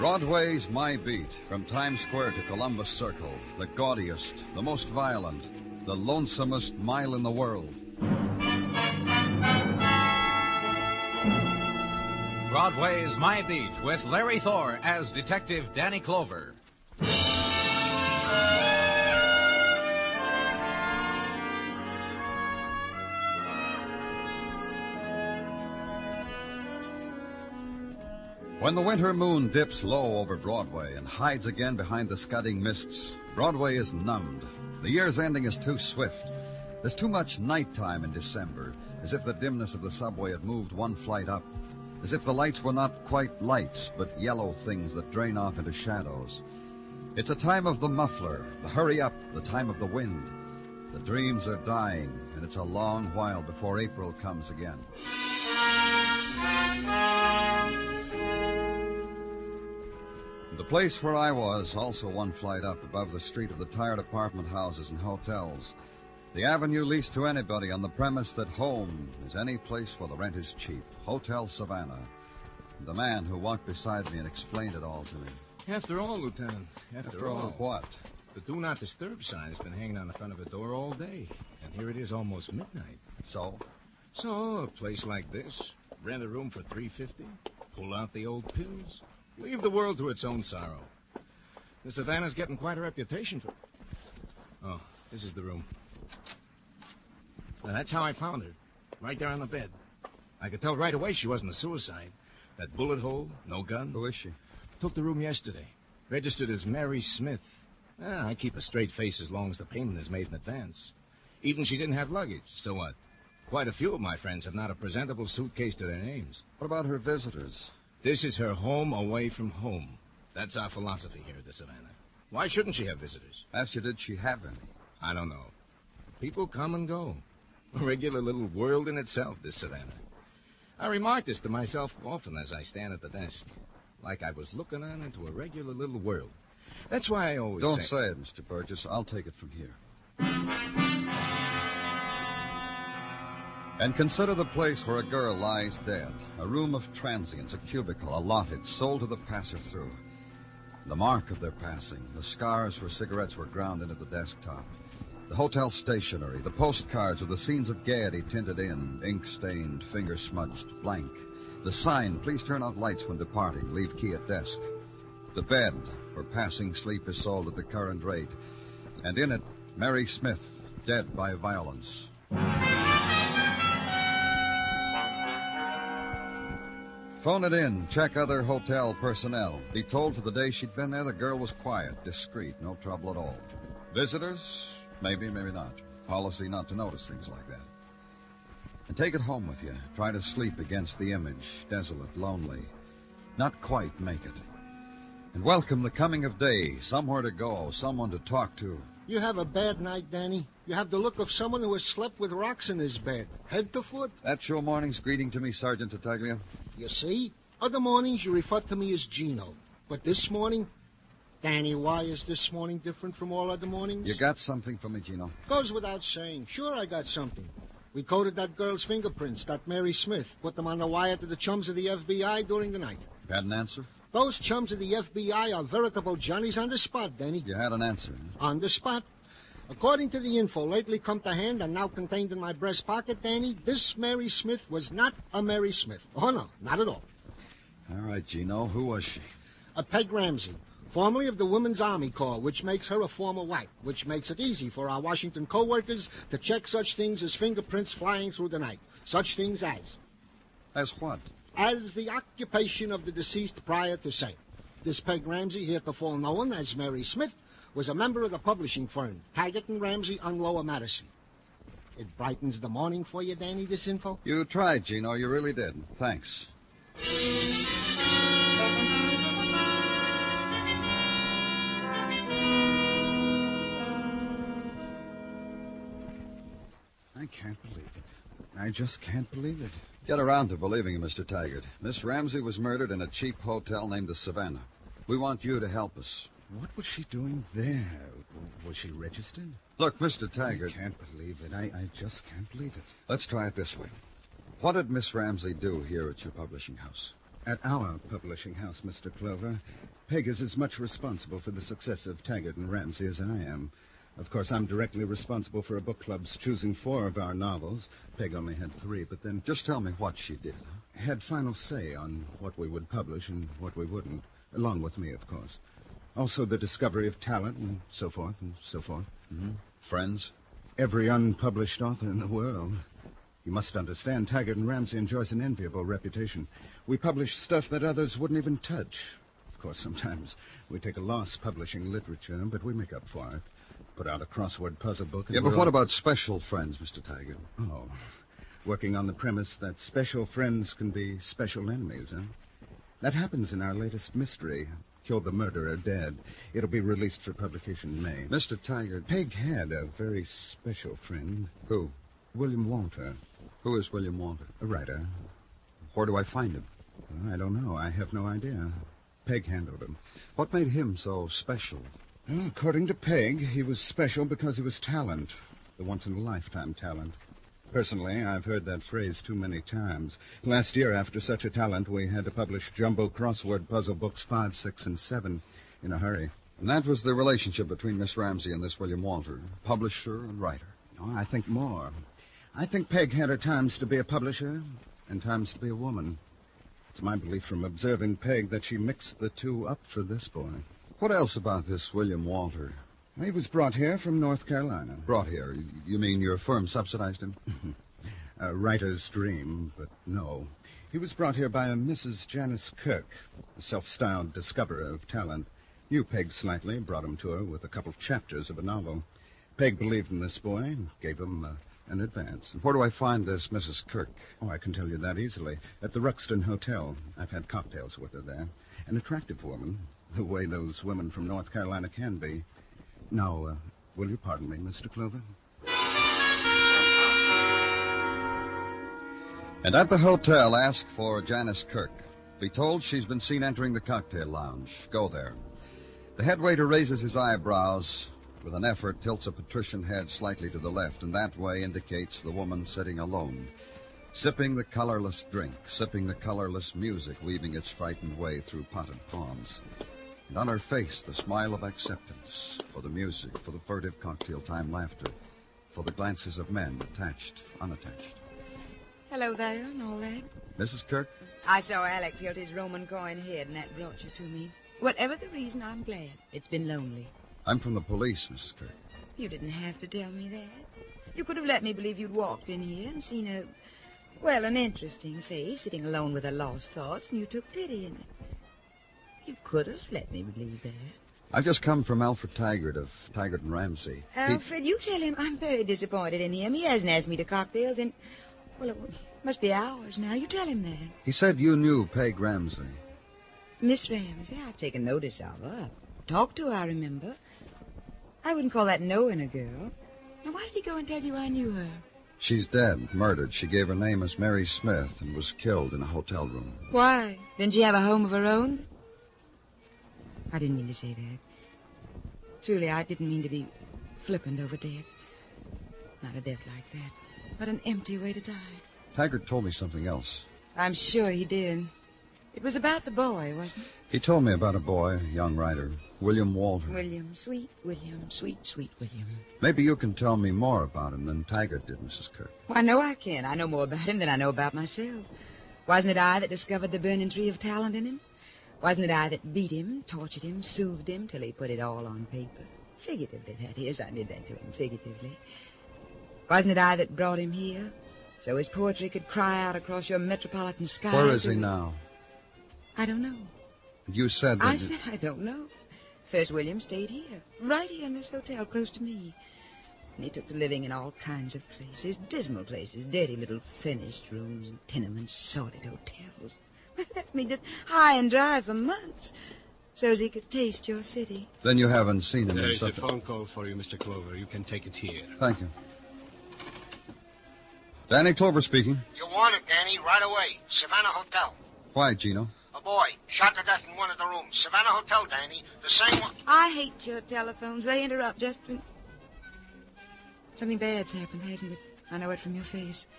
Broadway's My Beat, from Times Square to Columbus Circle, the gaudiest, the most violent, the lonesomest mile in the world. Broadway Is My Beat, with Larry Thor as Detective Danny Clover. When the winter moon dips low over Broadway and hides again behind the scudding mists, Broadway is numbed. The year's ending is too swift. There's too much nighttime in December, as if the dimness of the subway had moved one flight up, as if the lights were not quite lights, but yellow things that drain off into shadows. It's a time of the muffler, the hurry up, the time of the wind. The dreams are dying, and it's a long while before April comes again. The place where I was, also one flight up above the street of the tired apartment houses and hotels. The avenue leased to anybody on the premise that home is any place where the rent is cheap. Hotel Savannah. The man who walked beside me and explained it all to me. After all, Lieutenant, after all. What? The Do Not Disturb sign has been hanging on the front of the door all day. And here it is almost midnight. So? So, a place like this, rent a room for $350, pull out the old pills, leave the world to its own sorrow. The Savannah's getting quite a reputation for... Oh, this is the room. Now, that's how I found her, right there on the bed. I could tell right away she wasn't a suicide. That bullet hole, no gun. Who is she? Took the room yesterday. Registered as Mary Smith. I keep a straight face as long as the payment is made in advance. Even she didn't have luggage, so what? Quite a few of my friends have not a presentable suitcase to their names. What about her visitors? This is her home away from home. That's our philosophy here at the Savannah. Why shouldn't she have visitors? Asked you, did she have any? I don't know. People come and go. A regular little world in itself, this Savannah. I remark this to myself often as I stand at the desk. Like I was looking on into a regular little world. That's why I always Don't say it, Mr. Burgess. I'll take it from here. And consider the place where a girl lies dead. A room of transients, a cubicle, allotted, sold to the passer-through. The mark of their passing, the scars where cigarettes were ground into the desktop. The hotel stationery, the postcards with the scenes of gaiety tinted in, ink-stained, finger-smudged, blank. The sign, please turn off lights when departing, leave key at desk. The bed, where passing sleep is sold at the current rate. And in it, Mary Smith, dead by violence. Phone it in, check other hotel personnel. Be told for the day she'd been there, the girl was quiet, discreet, no trouble at all. Visitors? Maybe, maybe not. Policy not to notice things like that. And take it home with you. Try to sleep against the image, desolate, lonely. Not quite make it. And welcome the coming of day, somewhere to go, someone to talk to. You have a bad night, Danny. You have the look of someone who has slept with rocks in his bed, head to foot. That's your morning's greeting to me, Sergeant Tartaglia? You see? Other mornings you refer to me as Gino. But this morning... Danny, why is this morning different from all other mornings? You got something for me, Gino? Goes without saying. Sure I got something. We coded that girl's fingerprints, that Mary Smith. Put them on the wire to the chums of the FBI during the night. You had an answer? Those chums of the FBI are veritable Johnnies on the spot, Danny. You had an answer, huh? On the spot. According to the info lately come to hand and now contained in my breast pocket, Danny, this Mary Smith was not a Mary Smith. Oh, no, not at all. All right, Gino. Who was she? A Peg Ramsey, formerly of the Women's Army Corps, which makes her a former wife, which makes it easy for our Washington co-workers to check such things as fingerprints flying through the night. Such things as... As what? As the occupation of the deceased prior to sale. This Peg Ramsey, heretofore known as Mary Smith, was a member of the publishing firm, Taggart and Ramsey on Lower Madison. It brightens the morning for you, Danny, this info? You tried, Gino. You really did. Thanks. I can't believe it. I just can't believe it. Get around to believing it, Mr. Taggart. Miss Ramsey was murdered in a cheap hotel named the Savannah. We want you to help us. What was she doing there? Was she registered? Look, Mr. Taggart... I can't believe it. I just can't believe it. Let's try it this way. What did Miss Ramsey do here at your publishing house? At our publishing house, Mr. Clover, Peg is as much responsible for the success of Taggart and Ramsey as I am. Of course, I'm directly responsible for a book club's choosing 4 of our novels. Peg only had 3, but then Just tell me what she did. had final say on what we would publish and what we wouldn't, along with me, of course. Also the discovery of talent and so forth and so forth. Mm-hmm. Friends? Every unpublished author in the world. You must understand, Taggart and Ramsey enjoys an enviable reputation. We publish stuff that others wouldn't even touch. Of course, sometimes we take a loss publishing literature, but we make up for it. Put out a crossword puzzle book. And Yeah, but what about special friends, Mr. Taggart? Oh, working on the premise that special friends can be special enemies, huh? That happens in our latest mystery, Kill the Murderer Dead. It'll be released for publication in May. Mr. Taggart. Peg had a very special friend. Who? William Walter, Who is William Walter? a writer. Where do I find him? I don't know. I have no idea. Peg handled him. What made him so special? Well, according to Peg, he was special because he was talent. The once-in-a-lifetime talent. Personally, I've heard that phrase too many times. Last year, after such a talent, we had to publish jumbo crossword puzzle books 5, 6, and 7 in a hurry. And that was the relationship between Miss Ramsey and this William Walter, publisher and writer. Oh, I think more. I think Peg had her times to be a publisher and times to be a woman. It's my belief from observing Peg that she mixed the two up for this boy. What else about this William Walter? He was brought here from North Carolina. Brought here? You mean your firm subsidized him? A writer's dream, but no. He was brought here by a Mrs. Janice Kirk, a self-styled discoverer of talent. Knew Peg slightly, brought him to her with a couple chapters of a novel. Peg believed in this boy and gave him an advance. Where do I find this Mrs. Kirk? Oh, I can tell you that easily. At the Ruxton Hotel. I've had cocktails with her there. An attractive woman, the way those women from North Carolina can be. Now, will you pardon me, Mr. Clover? And at the hotel, ask for Janice Kirk. Be told she's been seen entering the cocktail lounge. Go there. The head waiter raises his eyebrows. With an effort, tilts a patrician head slightly to the left, and that way indicates the woman sitting alone, sipping the colorless drink, sipping the colorless music, weaving its frightened way through potted palms. And on her face, the smile of acceptance for the music, for the furtive cocktail-time laughter, for the glances of men, attached, unattached. Hello there, and all that. Mrs. Kirk? I saw Alec tilt his Roman coin head, and that brought you to me. Whatever the reason, I'm glad. It's been lonely. I'm from the police, Mrs. Kirk. You didn't have to tell me that. You could have let me believe you'd walked in here and seen an interesting face sitting alone with her lost thoughts, and you took pity in it. You could have let me believe that. I've just come from Alfred Taggart of Taggart and Ramsey. Alfred, you tell him I'm very disappointed in him. He hasn't asked me to cocktails in, it must be hours now. You tell him that. He said you knew Peg Ramsey. Miss Ramsey, I've taken notice of her. I've talked to her, I remember. I wouldn't call that knowing a girl. Now, why did he go and tell you I knew her? She's dead, murdered. She gave her name as Mary Smith and was killed in a hotel room. Why? Didn't she have a home of her own? I didn't mean to say that. Truly, I didn't mean to be flippant over death. Not a death like that, but an empty way to die. Taggart told me something else. I'm sure he did. It was about the boy, wasn't it? He told me about a boy, a young writer, William Walter. William, sweet William, sweet, sweet William. Maybe you can tell me more about him than Taggart did, Mrs. Kirk. Well, I know I can. I know more about him than I know about myself. Wasn't it I that discovered the burning tree of talent in him? Wasn't it I that beat him, tortured him, soothed him till he put it all on paper? Figuratively, that is. I did that to him, figuratively. Wasn't it I that brought him here, so his poetry could cry out across your metropolitan skies? Where is he now? I don't know. You said that... I said I don't know. First William stayed here, right here in this hotel, close to me. And he took to living in all kinds of places, dismal places, dirty little furnished rooms, tenements, sordid hotels. Left me just high and dry for months, so as he could taste your city. Then you haven't seen him There in is a such phone call for you, Mr. Clover. You can take it here. Thank you. Danny Clover speaking. You want it, Danny, right away. Savannah Hotel. Why, Gino? A boy shot to death in one of the rooms. Savannah Hotel, Danny. The same one. I hate your telephones. They interrupt just when... Something bad's happened, hasn't it? I know it from your face.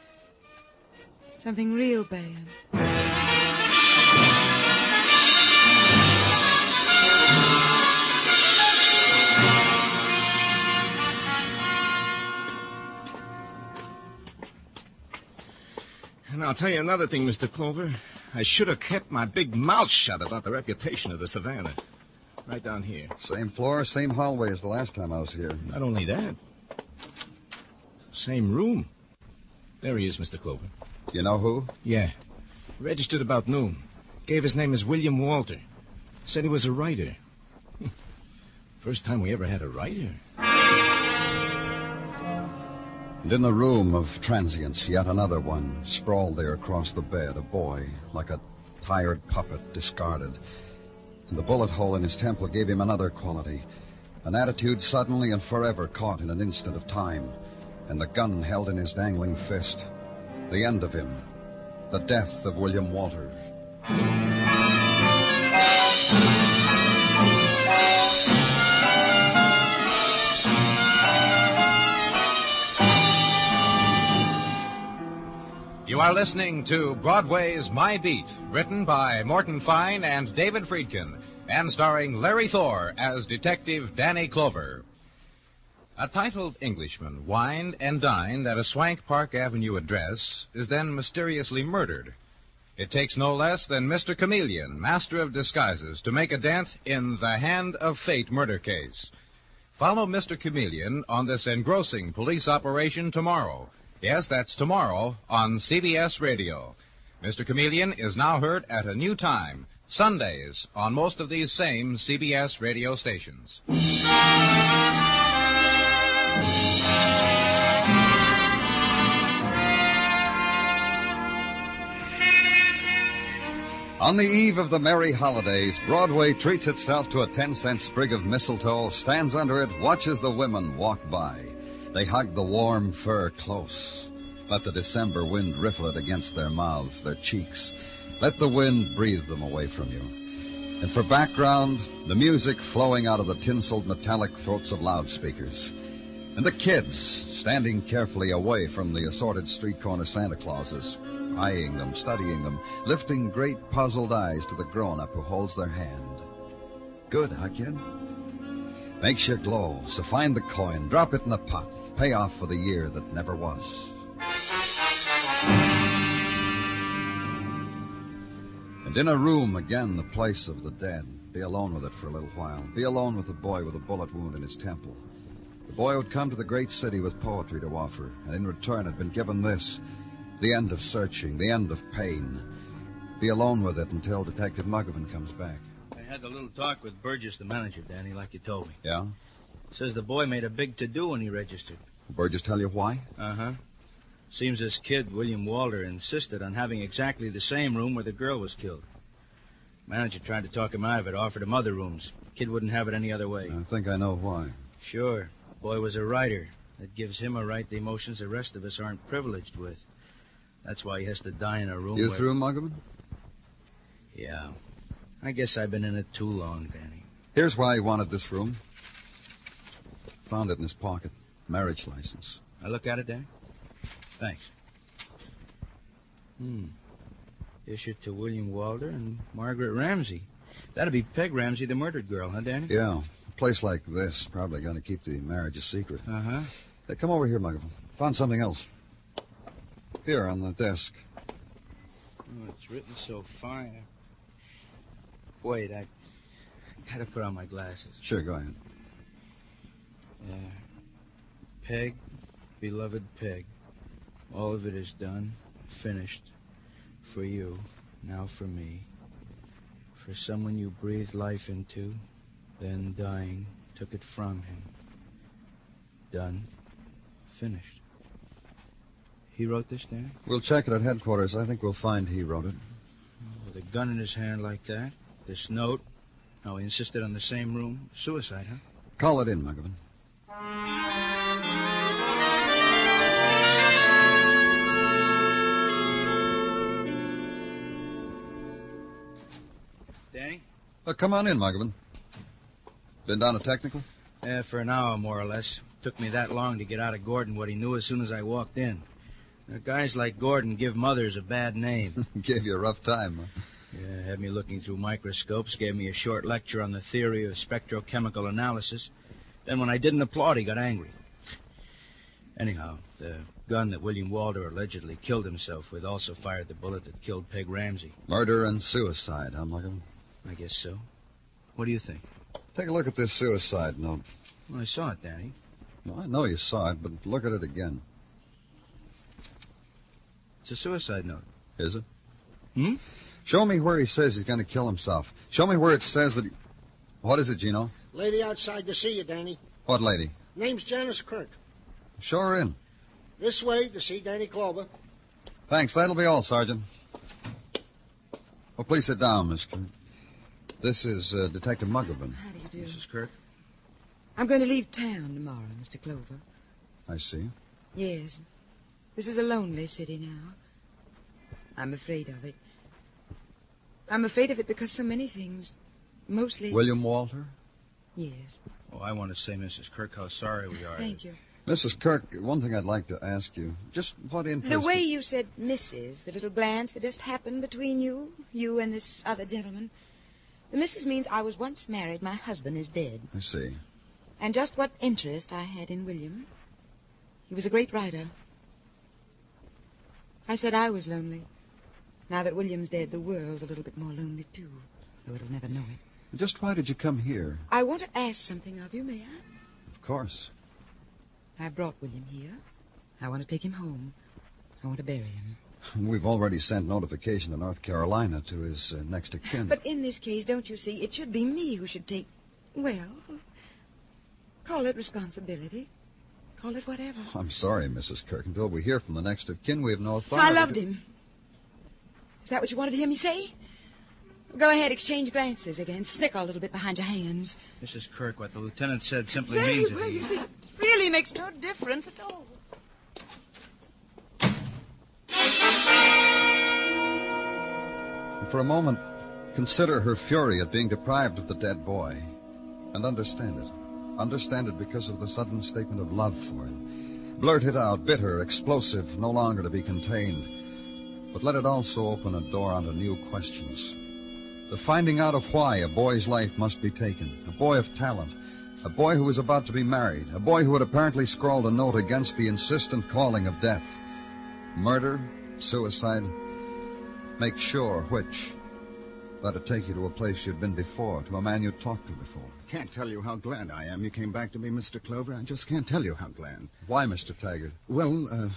Something real bad. And I'll tell you another thing, Mr. Clover. I should have kept my big mouth shut about the reputation of the Savannah. Right down here. Same floor, same hallway as the last time I was here. Not only that. Same room. There he is, Mr. Clover. You know who? Yeah. Registered about noon. Gave his name as William Walter. Said he was a writer. First time we ever had a writer. And in the room of transients, yet another one, sprawled there across the bed, a boy, like a tired puppet, discarded. And the bullet hole in his temple gave him another quality, an attitude suddenly and forever caught in an instant of time, and the gun held in his dangling fist. The end of him, the death of William Walter. You are listening to Broadway's My Beat, written by Morton Fine and David Friedkin, and starring Larry Thor as Detective Danny Clover. A titled Englishman wined and dined at a swank Park Avenue address is then mysteriously murdered. It takes no less than Mr. Chameleon, master of disguises, to make a dent in the Hand of Fate murder case. Follow Mr. Chameleon on this engrossing police operation tomorrow. Yes, that's tomorrow on CBS Radio. Mr. Chameleon is now heard at a new time, Sundays, on most of these same CBS radio stations. On the eve of the merry holidays, Broadway treats itself to a 10-cent sprig of mistletoe, stands under it, watches the women walk by. They hug the warm fur close. Let the December wind riffle it against their mouths, their cheeks. Let the wind breathe them away from you. And for background, the music flowing out of the tinseled metallic throats of loudspeakers. And the kids standing carefully away from the assorted street corner Santa Clauses, eyeing them, studying them, lifting great puzzled eyes to the grown-up who holds their hand. Good, huh, kid? Makes you glow, so find the coin, drop it in the pot, pay off for the year that never was. And in a room, again, the place of the dead. Be alone with it for a little while. Be alone with the boy with a bullet wound in his temple. The boy who'd come to the great city with poetry to offer, and in return had been given this, the end of searching, the end of pain. Be alone with it until Detective Muggavan comes back. I had a little talk with Burgess, the manager, Danny, like you told me. Yeah? Says the boy made a big to-do when he registered. Burgess tell you why? Uh-huh. Seems this kid, William Walter, insisted on having exactly the same room where the girl was killed. Manager tried to talk him out of it, offered him other rooms. Kid wouldn't have it any other way. I think I know why. Sure. Boy was a writer. That gives him a right to emotions the rest of us aren't privileged with. That's why he has to die in a room You through, Muggavan? Yeah. I guess I've been in it too long, Danny. Here's why he wanted this room. Found it in his pocket. Marriage license. I look at it, Danny? Thanks. Issued to William Walter and Margaret Ramsey. That'd be Peg Ramsey, the murdered girl, huh, Danny? Yeah. A place like this probably going to keep the marriage a secret. Uh-huh. Hey, come over here, Muggavan. Found something else. Here on the desk. Oh, it's written so fine. Wait, I gotta put on my glasses. Sure, go ahead. Peg, beloved Peg, all of it is done, finished. For you, now for me. For someone you breathed life into, then dying, took it from him. Done, finished. He wrote this, Dan? We'll check it at headquarters. I think we'll find he wrote it. With a gun in his hand like that, this note, how he insisted on the same room. Suicide, huh? Call it in, Muggavan. Danny? Come on in, Muggavan. Been down to technical? For an hour, more or less. Took me that long to get out of Gordon what he knew as soon as I walked in. Guys like Gordon give mothers a bad name. Gave you a rough time, huh? Yeah, had me looking through microscopes, gave me a short lecture on the theory of spectrochemical analysis. Then when I didn't applaud, he got angry. Anyhow, gun that William Walter allegedly killed himself with also fired the bullet that killed Peg Ramsey. Murder and suicide, huh, Mulligan? I guess so. What do you think? Take a look at this suicide note. Well, I saw it, Danny. Well, I know you saw it, but look at it again. It's a suicide note. Is it? Hmm? Show me where he says he's going to kill himself. Show me where it says that he... What is it, Gino? Lady outside to see you, Danny. What lady? Name's Janice Kirk. Show her in. This way to see Danny Clover. Thanks. That'll be all, Sergeant. Well, please sit down, Miss Kirk. This is Detective Muggerman. How do you do? Mrs. Kirk? I'm going to leave town tomorrow, Mr. Clover. I see. Yes. This is a lonely city now. I'm afraid of it. I'm afraid of it because so many things, mostly... William Walter? Yes. Oh, I want to say, Mrs. Kirk, how sorry we are. Thank you. Mrs. Kirk, one thing I'd like to ask you. Just what interest... The way you said Mrs., the little glance that just happened between you and this other gentleman. The Mrs. means I was once married. My husband is dead. I see. And just what interest I had in William. He was a great writer. I said I was lonely. Now that William's dead, the world's a little bit more lonely, too. Though it'll never know it. Just why did you come here? I want to ask something of you, may I? Of course. I brought William here. I want to take him home. I want to bury him. We've already sent notification to North Carolina to his next of kin. But in this case, don't you see, it should be me who should take, well, call it responsibility. Call it whatever. I'm sorry, Mrs. Kirk. Until we hear from the next of kin, we have no authority. I loved him. Is that what you wanted to hear me say? Go ahead, exchange glances again. Snicker a little bit behind your hands. Mrs. Kirk, what the lieutenant said simply Very means well, that you see, it really makes no difference at all. For a moment, consider her fury at being deprived of the dead boy. And understand it. Understand it because of the sudden statement of love for him. Blurt it out, bitter, explosive, no longer to be contained. But let it also open a door onto new questions. The finding out of why a boy's life must be taken. A boy of talent. A boy who was about to be married. A boy who had apparently scrawled a note against the insistent calling of death. Murder, suicide, make sure which. Let it take you to a place you'd been before, to a man you'd talked to before. Can't tell you how glad I am you came back to me, Mr. Clover. I just can't tell you how glad. Why, Mr. Taggart? Well,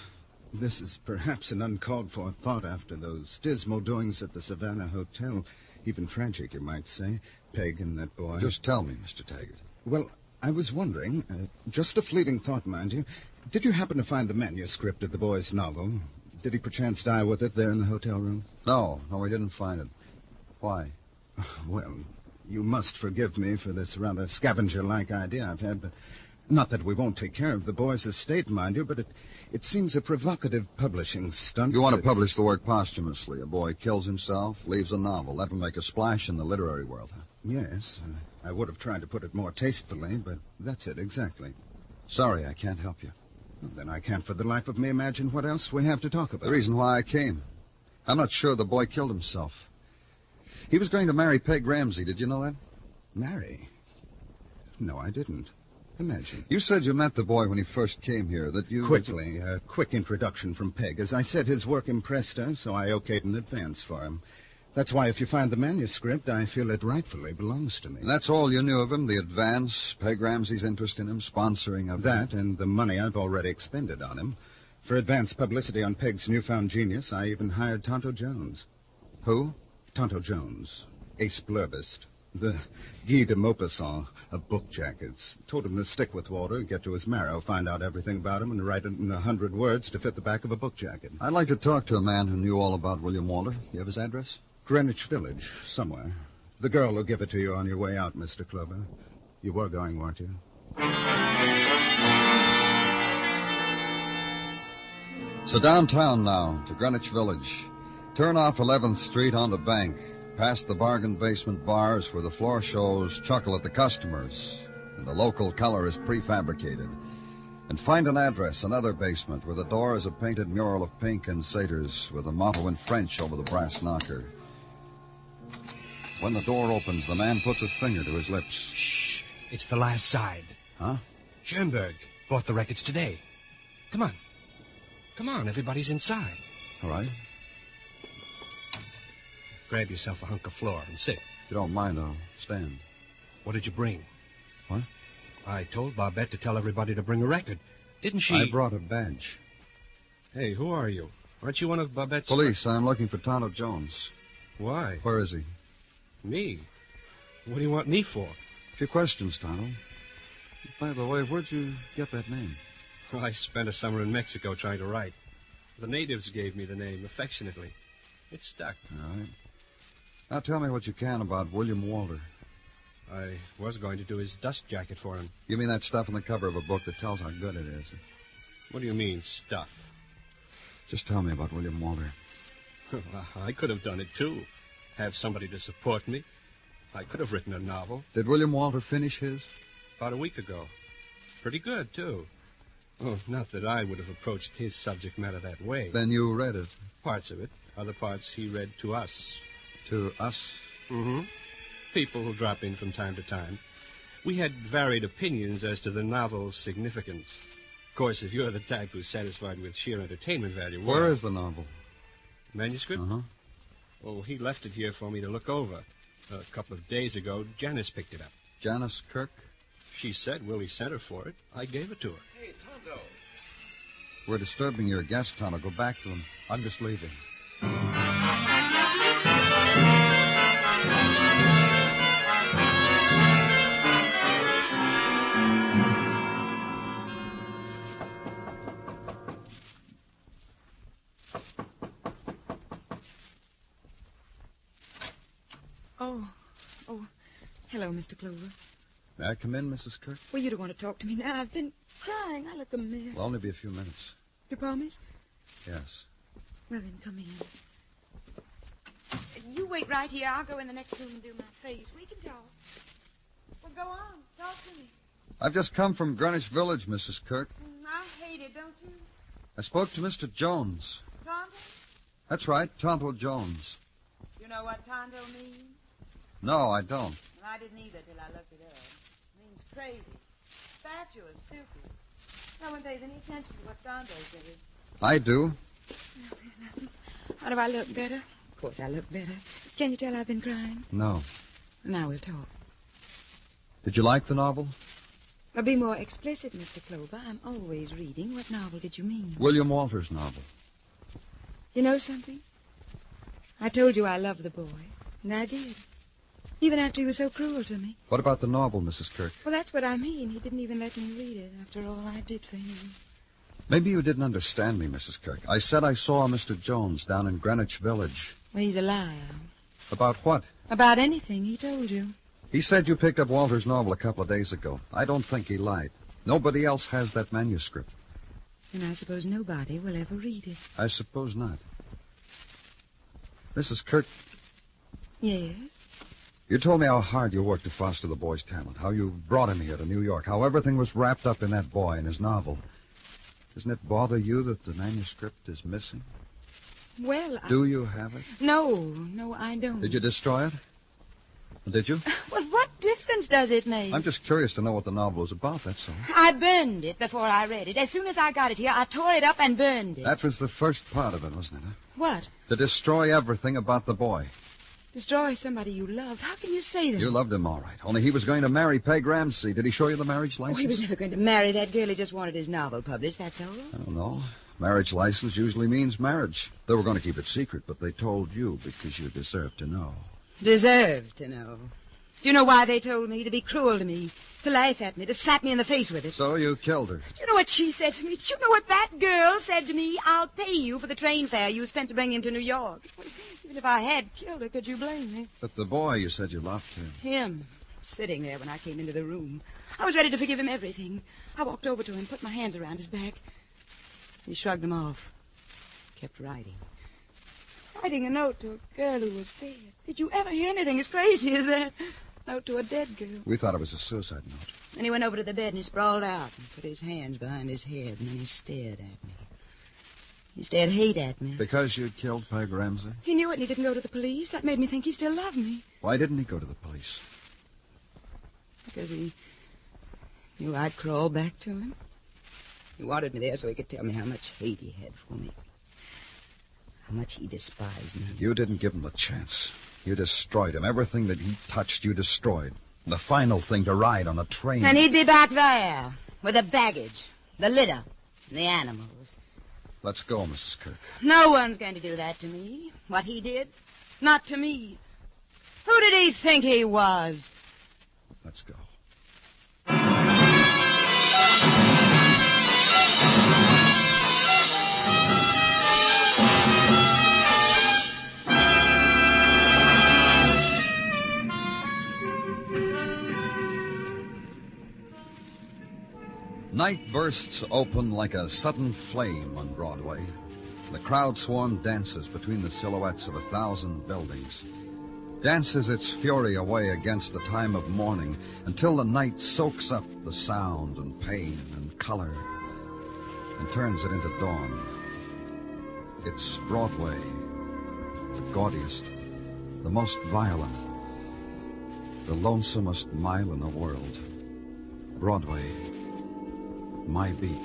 this is perhaps an uncalled-for thought after those dismal doings at the Savannah Hotel. Even tragic, you might say. Peg and that boy. Just tell me, Mr. Taggart. Well, I was wondering, just a fleeting thought, mind you, did you happen to find the manuscript of the boy's novel? Did he perchance die with it there in the hotel room? No, we didn't find it. Why? Well, you must forgive me for this rather scavenger-like idea I've had, but not that we won't take care of the boy's estate, mind you, but it seems a provocative publishing stunt. You want to publish the work posthumously. A boy kills himself, leaves a novel. That will make a splash in the literary world, huh? Yes, I would have tried to put it more tastefully, but that's it exactly. Sorry, I can't help you. Well, then I can't for the life of me imagine what else we have to talk about. The reason why I came. I'm not sure the boy killed himself. He was going to marry Peg Ramsey. Did you know that? Marry? No, I didn't. Imagine. You said you met the boy when he first came here, that you... Quickly, a quick introduction from Peg. As I said, his work impressed her, so I okayed an advance for him. That's why if you find the manuscript, I feel it rightfully belongs to me. And that's all you knew of him, the advance, Peg Ramsey's interest in him, sponsoring of that, and the money I've already expended on him. For advance publicity on Peg's newfound genius, I even hired Tonto Jones. Who? Tonto Jones, ace blurbist. The Guy de Maupassant of book jackets. Told him to stick with Walter, get to his marrow, find out everything about him, and write it in 100 words to fit the back of a book jacket. I'd like to talk to a man who knew all about William Walter. You have his address? Greenwich Village, somewhere. The girl will give it to you on your way out, Mr. Clover. You were going, weren't you? So downtown now, to Greenwich Village. Turn off 11th Street onto Bank, past the bargain basement bars where the floor shows chuckle at the customers, and the local color is prefabricated. And find an address, another basement, where the door is a painted mural of pink and satyrs with a motto in French over the brass knocker. When the door opens, the man puts a finger to his lips. Shh. It's the last side. Huh? Schoenberg bought the records today. Come on. Come on, everybody's inside. All right. Grab yourself a hunk of floor and sit. If you don't mind, I'll stand. What did you bring? What? I told Barbette to tell everybody to bring a record. Didn't she? I brought a badge. Hey, who are you? Aren't you one of Barbette's... Police. I'm looking for Tonto Jones. Why? Where is he? Me? What do you want me for? A few questions, Tonto. By the way, where'd you get that name? I spent a summer in Mexico trying to write. The natives gave me the name affectionately. It stuck. All right. Now tell me what you can about William Walter. I was going to do his dust jacket for him. You mean that stuff in the cover of a book that tells how good it is? What do you mean, stuff? Just tell me about William Walter. I could have done it, too. Have somebody to support me. I could have written a novel. Did William Walter finish his? About a week ago. Pretty good, too. Oh, not that I would have approached his subject matter that way. Then you read it? Parts of it. Other parts he read to us. To us? Mm-hmm. People who drop in from time to time. We had varied opinions as to the novel's significance. Of course, if you're the type who's satisfied with sheer entertainment value... Where is the novel? Manuscript? Uh-huh. Oh, he left it here for me to look over. A couple of days ago, Janice picked it up. Janice Kirk? She said Willie sent her for it. I gave it to her. Hey, Tonto. We're disturbing your guest, Tonto. Go back to them. I'm just leaving. Oh, hello, Mr. Clover. May I come in, Mrs. Kirk? Well, you don't want to talk to me now. I've been crying. I look a mess. Will only be a few minutes. You promise? Yes. Well, then, come in. You wait right here. I'll go in the next room and do my face. We can talk. Well, go on. Talk to me. I've just come from Greenwich Village, Mrs. Kirk. I hate it, don't you? I spoke to Mr. Jones. Tonto? That's right, Tonto Jones. You know what Tonto means? No, I don't. Well, I didn't either till I looked it up. It means crazy, fatuous, stupid. No one pays any attention to what Tonto says. I do. How do I look, better? Of course I look better. Can you tell I've been crying? No. Now we'll talk. Did you like the novel? Well, be more explicit, Mr. Clover. I'm always reading. What novel did you mean? William Walter's novel. You know something? I told you I loved the boy, and I did. Even after he was so cruel to me. What about the novel, Mrs. Kirk? Well, that's what I mean. He didn't even let me read it after all I did for him. Maybe you didn't understand me, Mrs. Kirk. I said I saw Mr. Jones down in Greenwich Village. Well, he's a liar. About what? About anything, he told you. He said you picked up Walter's novel a couple of days ago. I don't think he lied. Nobody else has that manuscript. And I suppose nobody will ever read it. I suppose not. Mrs. Kirk, Yes? you told me how hard you worked to foster the boy's talent, how you brought him here to New York, how everything was wrapped up in that boy and his novel. Doesn't it bother you that the manuscript is missing? Well, Do you have it? No, I don't. Did you destroy it? Did you? Well, what difference does it make? I'm just curious to know what the novel is about, that's all. I burned it before I read it. As soon as I got it here, I tore it up and burned it. That was the first part of it, wasn't it? Huh? What? To destroy everything about the boy. Destroy somebody you loved? How can you say that? You loved him, all right. Only he was going to marry Peg Ramsey. Did he show you the marriage Oh, license? he was never going to marry that girl. He just wanted his novel published, that's all. I don't know. Marriage license usually means marriage. They were going to keep it secret, but they told you because you deserved to know. Deserved to know. Do you know why they told me? To be cruel to me, to laugh at me, to slap me in the face with it. So you killed her. Do you know what she said to me? Do you know what that girl said to me? I'll pay you for the train fare you spent to bring him to New York. Even if I had killed her, could you blame me? But the boy, you said you loved him. Him, sitting there when I came into the room. I was ready to forgive him everything. I walked over to him, put my hands around his back. He shrugged them off. Kept writing. Writing a note to a girl who was dead. Did you ever hear anything as crazy as that? Note to a dead girl. We thought it was a suicide note. Then he went over to the bed and he sprawled out and put his hands behind his head, and then he stared at me. He stared hate at me. Because you'd killed Peg Ramsey? He knew it and he didn't go to the police. That made me think he still loved me. Why didn't he go to the police? Because he knew I'd crawl back to him. He wanted me there so he could tell me how much hate he had for me. How much he despised me. You didn't give him a chance. You destroyed him. Everything that he touched, you destroyed. The final thing to ride on a train. And he'd be back there with the baggage, the litter, and the animals. Let's go, Mrs. Kirk. No one's going to do that to me. What he did, not to me. Who did he think he was? Let's go. Night bursts open like a sudden flame on Broadway. The crowd swarm dances between the silhouettes of 1,000 buildings. Dances its fury away against the time of morning until the night soaks up the sound and pain and color and turns it into dawn. It's Broadway, the gaudiest, the most violent, the lonesomest mile in the world. Broadway, my beat.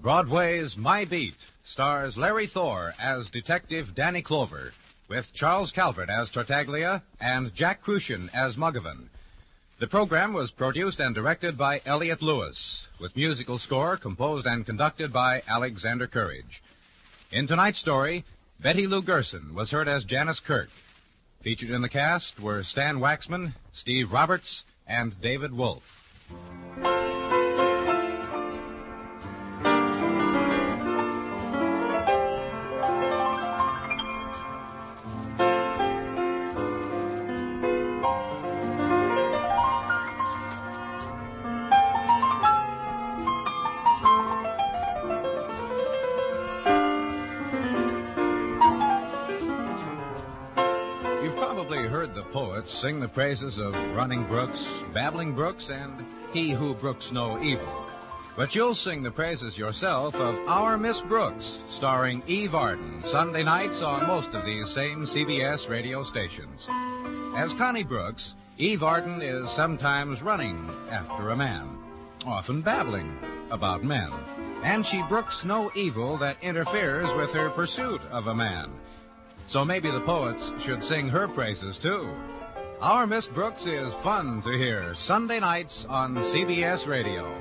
Broadway's My Beat stars Larry Thor as Detective Danny Clover, with Charles Calvert as Tartaglia and Jack Crucian as Muggavan. The program was produced and directed by Elliott Lewis, with musical score composed and conducted by Alexander Courage. In tonight's story, Betty Lou Gerson was heard as Janice Kirk. Featured in the cast were Stan Waxman, Steve Roberts, and David Wolfe. The poets sing the praises of running brooks, babbling brooks, and he who brooks no evil. But you'll sing the praises yourself of Our Miss Brooks, starring Eve Arden, Sunday nights on most of these same CBS radio stations. As Connie Brooks, Eve Arden is sometimes running after a man, often babbling about men, and she brooks no evil that interferes with her pursuit of a man. So maybe the poets should sing her praises, too. Our Miss Brooks is fun to hear Sunday nights on CBS Radio.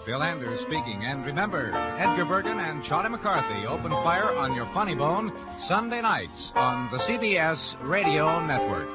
Bill Anders speaking, and remember, Edgar Bergen and Charlie McCarthy open fire on your funny bone Sunday nights on the CBS Radio Network.